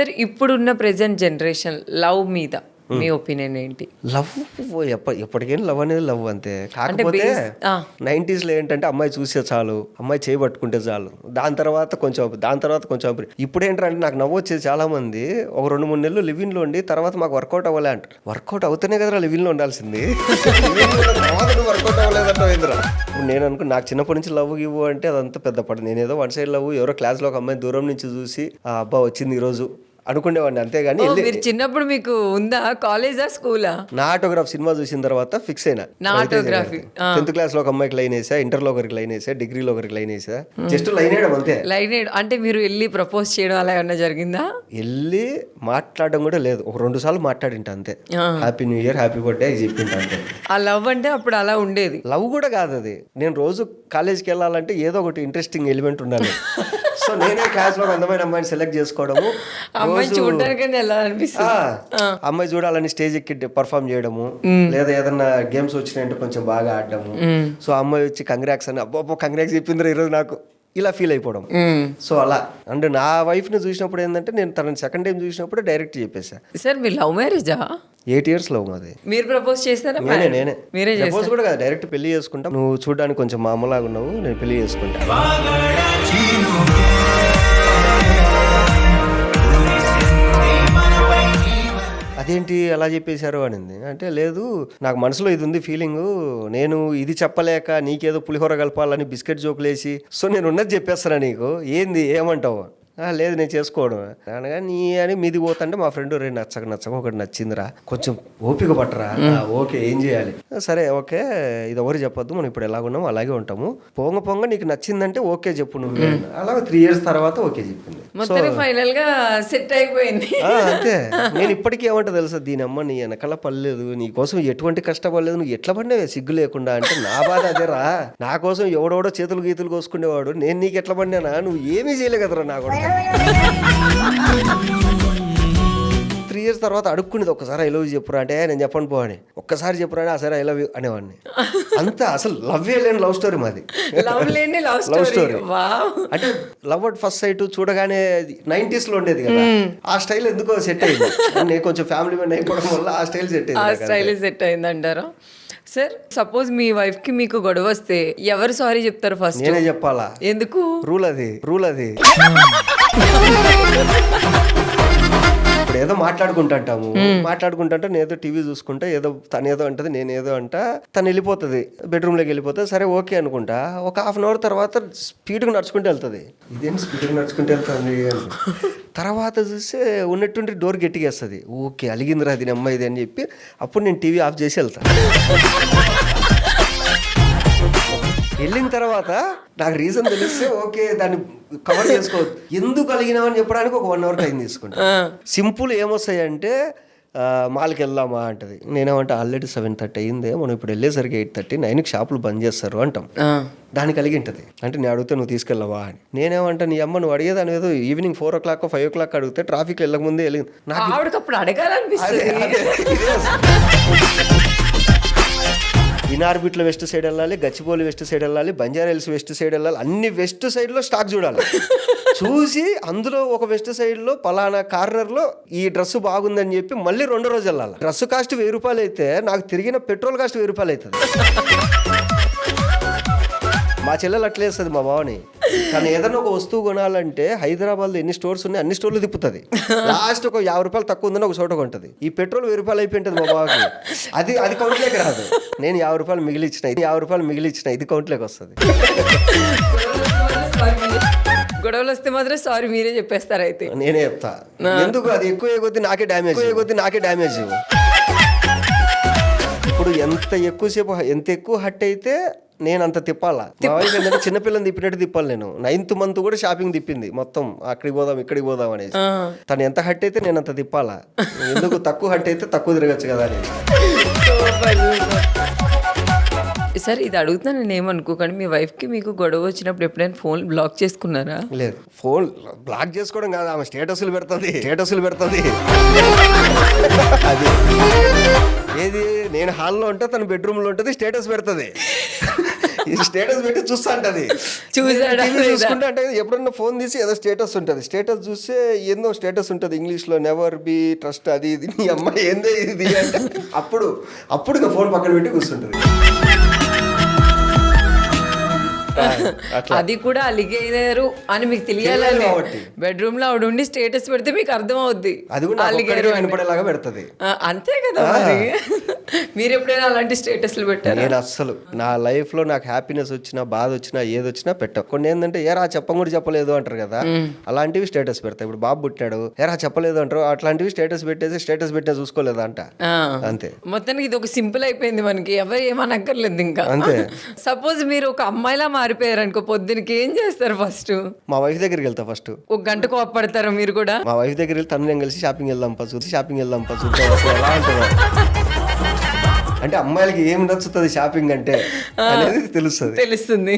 Sir ఇప్పుడున్న present generation love మీద మీ opinion ఏంటి? లవ్ ఎప్పటికైనా లవ్ అనేది లవ్ అంతే. కాకపోతే 90s లో ఏంటంటే అమ్మాయి చూసే చాలు, అమ్మాయి చేయబట్టుకుంటే చాలు, దాని తర్వాత కొంచెం ఇప్పుడు ఏంటంటే నాకు నవ్వు వచ్చేది చాలా మంది ఒక 2-3 నెలలు లివిన్ లో ఉండి తర్వాత మాకు వర్కౌట్ అవ్వలే అంటారు. వర్కౌట్ అవుతేనే కదా లివిన్ లో ఉండాల్సింది, వర్కౌట్ అవ్వలేదంటావు ఏంద్రా. నేను అనుకున్నా నాకు చిన్నప్పటి నుంచి లవ్ ఇవ్వు అంటే అదంతా పెద్ద పడు. నేనేదో వన్ సైడ్ లవ్ ఎవరో క్లాస్ లో ఒక అమ్మాయి దూరం నుంచి చూసి ఆ అబ్బా వచ్చింది ఈ రోజు అనుకునేవాడిని, అంతేగాని మీరు చిన్నప్పుడు మీకు ఉందా కాలేజా స్కూలా? నా ఆటోగ్రాఫ్ సినిమా చూసిన తర్వాత ఫిక్స్ అయినా. నా ఆటోగ్రఫీ 10th క్లాస్ లో ఒక అమ్మాయికి లైన్ వేసా, ఇంటర్ లో ఒకరికి లైన్ వేసా, డిగ్రీలో ఒకరికి లైన్ వేసా. జస్ట్ లైన్ వేయడం అంతే. లైన్ అంటే మీరు వెళ్ళి ప్రపోజ్ చేయడం అలా ఏమన్నా జరిగిందా? వెళ్ళి మాట్లాడడం కూడా లేదు, ఒక 2 సార్లు మాట్లాడింటా అంతే. Happy new year, happy birthday చెప్పింటా అంతే. ఆ లవ్ అంటే అప్పుడు అలా ఉండేది. లవ్ కూడా కాదు అది. నేను రోజు కాలేజ్కి వెళ్ళాలంటే ఏదో ఒకటి ఇంట్రెస్టింగ్ ఎలిమెంట్ ఉండాలి. సో నేనే క్లాస్ లో అందమైన అమ్మాయిని సెలెక్ట్ చేసుకోవడము, అమ్మాయి చూడడానికి అమ్మాయి చూడాలని స్టేజ్ ఎక్కి పర్ఫామ్ చేయడము, లేదా ఏదన్నా గేమ్స్ వచ్చినాయంటే కొంచెం బాగా ఆడడము. సో అమ్మాయి వచ్చి కంగ్రాక్స్ అని అబ్బో కంగ్రాక్స్ చెప్పిందిరా ఈరోజు నాకు, ఇలా ఫీల్ అయిపోవడం. సో అలా అంటే నా వైఫ్ ని చూసినప్పుడు ఏంటంటే నేను తనని సెకండ్ టైం చూసినప్పుడు డైరెక్ట్ చెప్పేసా. సార్ మీ లవ్ మ్యారేజా? 8 years లవ్ మాది. మీరు ప్రపోజ్ చేస్తారా? నేనే ప్రపోజ్ కూడా కాదు, డైరెక్ట్ పెళ్లి చేసుకుంటా, నువ్వు చూడడానికి కొంచెం మామూలుగా ఉన్నావు, నేను పెళ్లి చేసుకుంటా. అదేంటి అలా చెప్పేశారు అనింది. అంటే లేదు, నాకు మనసులో ఇది ఉంది ఫీలింగ్, నేను ఇది చెప్పలేక నీకేదో పులిహోర కలపాలని బిస్కెట్ జోకులేసి, సో నేను ఉన్నది చెప్పేస్తాను నీకు, ఏంది ఏమంటావు? లేదు నేను చేసుకోవడం అనగా నీ అని మీది పోతుంటే మా ఫ్రెండ్ రే నచ్చక ఒకటి నచ్చిందిరా, కొంచెం ఓపిక పట్టరా. ఓకే ఏం చేయాలి? సరే ఓకే, ఇది ఎవరు చెప్పొద్దు, మనం ఇప్పుడు ఎలాగున్నాము అలాగే ఉంటాము, పొంగ నీకు నచ్చిందంటే ఓకే చెప్పు నువ్వు. అలా 3 years తర్వాత ఓకే చెప్పింది. ఫైనల్ గా సెట్ అయిపోయింది అంతే. నేను ఇప్పటికీ ఏమంటా తెలుసా, దీని అమ్మ నీ వెనకాల పడలేదు, నీ కోసం ఎటువంటి కష్టపడలేదు, నువ్వు ఎట్లా పడినావే సిగ్గు లేకుండా. అంటే నా బాధ అదేరా, నా కోసం ఎవడెవడో చేతులు గీతులు కోసుకునేవాడు, నేను నీకు ఎట్లా పడినానా, నువ్వు ఏమీ చేయలే కదరా నా కూడా. 3 years తర్వాత అడుక్కునేది, ఒక్కసారి ఐ లవ్ యూ చెప్పురా అంటే నేను చెప్పను పో అని, ఒక్కసారి చెప్పురా అని సరే ఐ లవ్ యూ అనేవాడిని. అంతా అసలు లవ్ లేని లవ్ స్టోరీ మాది. లవ్ స్టోరీ అంటే లవ్ అట్ ఫస్ట్ సైట్ చూడగానే 90s లో ఉండేది కదా, ఆ స్టైల్ ఎందుకో సెట్ అయింది. నేను కొంచెం ఫ్యామిలీ మ్యాన్ అయిపోవడం వల్ల ఆ స్టైల్ సెట్ అయింది అంటారా? సార్ సపోజ్ మీ వైఫ్ కి మీకు గొడవ వస్తే ఎవరు సారీ చెప్తారు ఫస్ట్? నేనే చెప్పాలా? ఎందుకు? రూల్ అది. ఇప్పుడు ఏదో మాట్లాడుకుంటాంటాము, నేనేదో టీవీ చూసుకుంటా, ఏదో తను ఏదో అంటది, నేనేదో అంట, తను వెళ్ళిపోతుంది బెడ్రూమ్లోకి వెళ్ళిపోతుంది. సరే ఓకే అనుకుంటా, ఒక 1/2 hour తర్వాత స్పీడ్గా నడుచుకుంటూ వెళ్తుంది. ఇదేంటి స్పీడ్గా నడుచుకుంటూ వెళ్తుంది? తర్వాత చూస్తే ఉన్నట్టుండి డోర్ గట్టిగేస్తుంది. ఓకే అలిగిందిరా అది అమ్మాయి ఇది అని చెప్పి అప్పుడు నేను టీవీ ఆఫ్ చేసి వెళ్తాను. వెళ్ళిన తర్వాత నాకు రీజన్ తెలిస్తే ఓకే దాన్ని కవర్ చేసుకోవచ్చు. ఎందుకు అలిగినామని చెప్పడానికి ఒక 1 hour టైం తీసుకుంటా. సింపుల్ ఏమొస్తాయంటే మాల్కి వెళ్దామా అంటది, నేనేమంటే ఆల్రెడీ 7:30 అయిందే, మనం ఇప్పుడు వెళ్ళేసరికి 8:30, 9కి షాపులు బంద్ చేస్తారు అంటాం. దానికి కలిగింటది. అంటే నేను అడిగితే నువ్వు తీసుకెళ్ళవా అని. నేనేమంటా నీ అమ్మ నువ్వు అడిగేదాని ఏదో ఈవినింగ్ 4 o'clock 5 o'clock అడిగితే ట్రాఫిక్ వెళ్ళక ముందే వెళ్ళింది. నాకు అడగాలనిపిస్తుంది. ఇనార్బిట్లో వెస్ట్ సైడ్ వెళ్ళాలి, గచ్చిబౌలి వెస్ట్ సైడ్ వెళ్ళాలి, బంజారా హిల్స్ వెస్ట్ సైడ్ వెళ్ళాలి, అన్ని వెస్ట్ సైడ్ లో స్టాక్ చూడాలి. చూసి అందులో ఒక వెస్ట్ సైడ్ లో పలానా కార్నర్ లో ఈ డ్రెస్ బాగుందని చెప్పి మళ్ళీ 2వ రోజు వెళ్ళాలి. డ్రెస్ కాస్ట్ 1000 రూపాయలు అయితే నాకు తిరిగిన పెట్రోల్ కాస్ట్ 1000 రూపాయలు అవుతుంది. మా చెల్లెలు అట్లా వేస్తుంది మా బావని. కానీ ఏదైనా ఒక వస్తువు కొనాలంటే హైదరాబాద్ లో ఎన్ని స్టోర్స్ ఉన్నాయి అన్ని స్టోర్లు తిప్పుతుంది. లాస్ట్ ఒక 50 రూపాయలు తక్కువ ఉందని ఒక చోట కొంటది. ఈ పెట్రోల్ 1000 రూపాయలు అయిపోయింది మా బావకి. అది కౌంట్లోకి రాదు. నేను 50 రూపాయలు మిగిలిచ్చిన ఇది కౌంట్లోకి వస్తుంది. గొడవలు వస్తే మాత్రం సారీ మీరే చెప్పేస్తారు. అయితే నేనే చెప్తా. ఎందుకు అది ఎక్కువ కొద్ది నాకే డ్యామేజ్. ఇప్పుడు ఎంత ఎక్కువ హట్ అయితే నేను అంత తిప్పాలా. మా వైఫ్ ఏంటంటే చిన్నపిల్లని తిప్పినట్టు తిప్పాలి. నేను 9th month కూడా షాపింగ్ తిప్పింది మొత్తం, అక్కడికి పోదాం ఇక్కడికి పోదాం అనేసి. తను ఎంత హట్ అయితే నేను అంత తిప్పాలా. ఎందుకు తక్కువ హట్ అయితే తక్కువ తిరగచ్చు కదా అని. సార్ ఇది అడుగుతున్నా నేను ఏమనుకోకండి, మీ వైఫ్ కి మీకు గొడవ వచ్చినప్పుడు ఎప్పుడైనా ఫోన్ బ్లాక్ చేసుకున్నారా? లేదు, ఫోన్ బ్లాక్ చేసుకోవడం కాదు, ఆమె స్టేటస్లు పెడుతుంది. అది ఏది నేను హాల్లో ఉంటే తన బెడ్రూమ్ లో ఉంటుంది, స్టేటస్ పెడుతుంది. ఇది స్టేటస్ పెట్టి చూస్తా ఉంటది. చూసాడా TV చూసుకుంటే అంటే ఎప్పుడన్నా ఫోన్ తీసి ఏదో స్టేటస్ ఉంటది. స్టేటస్ చూస్తే ఏందో స్టేటస్ ఉంటది ఇంగ్లీష్ లో, నెవర్ బి ట్రస్ట్ అది ఇది. నీ అమ్మాయి ఏందే ఇది అంటే అప్పుడు ఇంకా ఫోన్ పక్కన పెట్టి కూర్చుంటది. అట్లా అది కూడా అలిగేరు అని మీకు తెలియాలని కాబట్టి. బెడ్రూమ్ లో ఆవిడ ఉండి స్టేటస్ పెడితే మీకు అర్థం అవుద్ది అది కూడా నాకు ఒక్కడికే వినపడేలాగా పెడుతుంది. అంతే కదా మరి. మీరు ఎప్పుడైనా అలాంటి స్టేటస్లు పెట్టారు? నేను అస్సలు నా లైఫ్ లో నాకు హ్యాపీనెస్ వచ్చినా బాధ వచ్చినా ఏది వచ్చినా పెట్టా. కొన్ని ఏంటంటే ఏరా కూడా చెప్పలేదు అంటారు కదా, అలాంటివి స్టేటస్ పెడతా. ఇప్పుడు బాబు పుట్టాడు, ఏరా చెప్పలేదు అంటారు, అట్లాంటివి స్టేటస్ పెట్టినా చూసుకోలేదా అంట. అంతే. మొత్తానికి ఇది ఒక సింపుల్ అయిపోయింది మనకి, ఎవరు ఏమనక్కర్లేదు ఇంకా. అంతే. సపోజ్ మీరు ఒక అమ్మాయిలా మారిపోయారు అనుకో, పొద్దునకి ఏం చేస్తారు ఫస్ట్? మా వైఫ్ దగ్గరికి వెళ్తా ఫస్ట్. ఒక గంట కోపడతారా మీరు కూడా? మా వైఫ్ దగ్గరికి వెళ్ళి తను నేను కలిసి షాపింగ్ వెళ్దాం చూద్దాం ఎలా అంటారు. అంటే అమ్మాయిలకి ఏం నచ్చుతుంది షాపింగ్ అంటే అనేది తెలుస్తుంది.